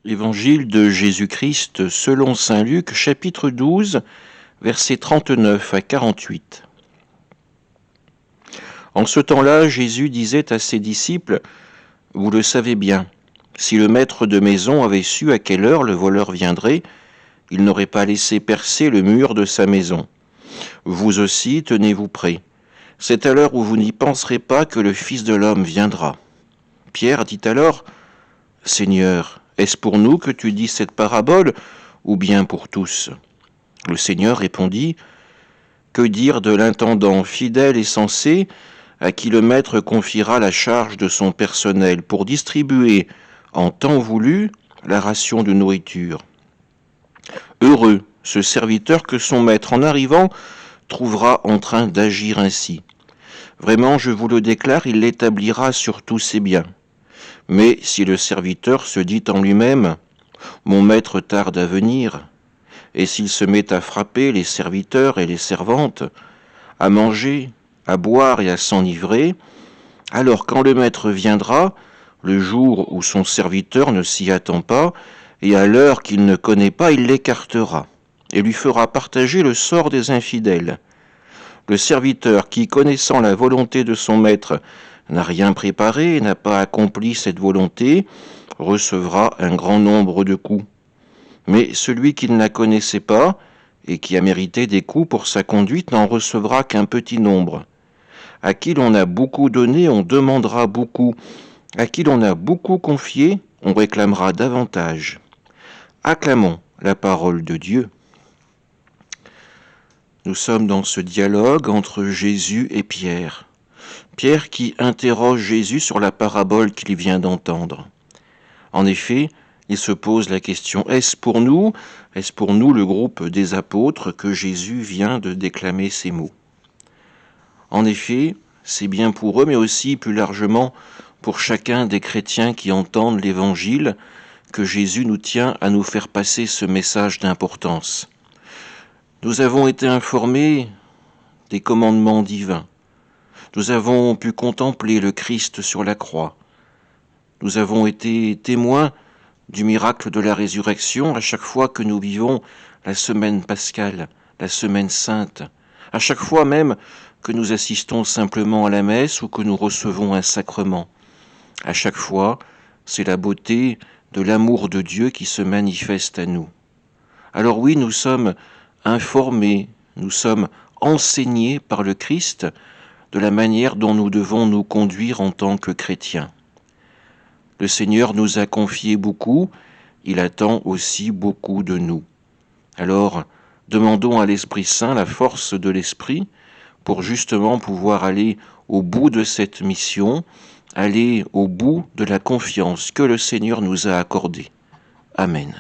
Évangile de Jésus-Christ selon saint Luc, chapitre 12, versets 39 à 48. En ce temps-là, Jésus disait à ses disciples, « Vous le savez bien, si le maître de maison avait su à quelle heure le voleur viendrait, il n'aurait pas laissé percer le mur de sa maison. Vous aussi, tenez-vous prêts. C'est à l'heure où vous n'y penserez pas que le Fils de l'homme viendra. » Pierre dit alors, « Seigneur, est-ce pour nous que tu dis cette parabole, ou bien pour tous ?» Le Seigneur répondit, « Que dire de l'intendant fidèle et sensé, à qui le maître confiera la charge de son personnel pour distribuer, en temps voulu, la ration de nourriture. Heureux ce serviteur que son maître, en arrivant, trouvera en train d'agir ainsi. Vraiment, je vous le déclare, il l'établira sur tous ses biens. Mais si le serviteur se dit en lui-même, « Mon maître tarde à venir », et s'il se met à frapper les serviteurs et les servantes, à manger, à boire et à s'enivrer, alors quand le maître viendra, le jour où son serviteur ne s'y attend pas, et à l'heure qu'il ne connaît pas, il l'écartera, et lui fera partager le sort des infidèles. Le serviteur qui, connaissant la volonté de son maître, n'a rien préparé et n'a pas accompli cette volonté, recevra un grand nombre de coups. Mais celui qui ne la connaissait pas, et qui a mérité des coups pour sa conduite, n'en recevra qu'un petit nombre. À qui l'on a beaucoup donné, on demandera beaucoup. À qui l'on a beaucoup confié, on réclamera davantage. Acclamons la parole de Dieu. Nous sommes dans ce dialogue entre Jésus et Pierre. Pierre qui interroge Jésus sur la parabole qu'il vient d'entendre. En effet, il se pose la question, est-ce pour nous le groupe des apôtres que Jésus vient de déclamer ces mots? En effet, c'est bien pour eux, mais aussi plus largement pour chacun des chrétiens qui entendent l'Évangile, que Jésus nous tient à nous faire passer ce message d'importance. Nous avons été informés des commandements divins. Nous avons pu contempler le Christ sur la croix. Nous avons été témoins du miracle de la résurrection à chaque fois que nous vivons la semaine pascale, la semaine sainte, à chaque fois même que nous assistons simplement à la messe ou que nous recevons un sacrement. À chaque fois, c'est la beauté de l'amour de Dieu qui se manifeste à nous. Alors oui, nous sommes informés, nous sommes enseignés par le Christ de la manière dont nous devons nous conduire en tant que chrétiens. Le Seigneur nous a confié beaucoup, il attend aussi beaucoup de nous. Alors, demandons à l'Esprit Saint la force de l'Esprit pour justement pouvoir aller au bout de cette mission, aller au bout de la confiance que le Seigneur nous a accordée. Amen.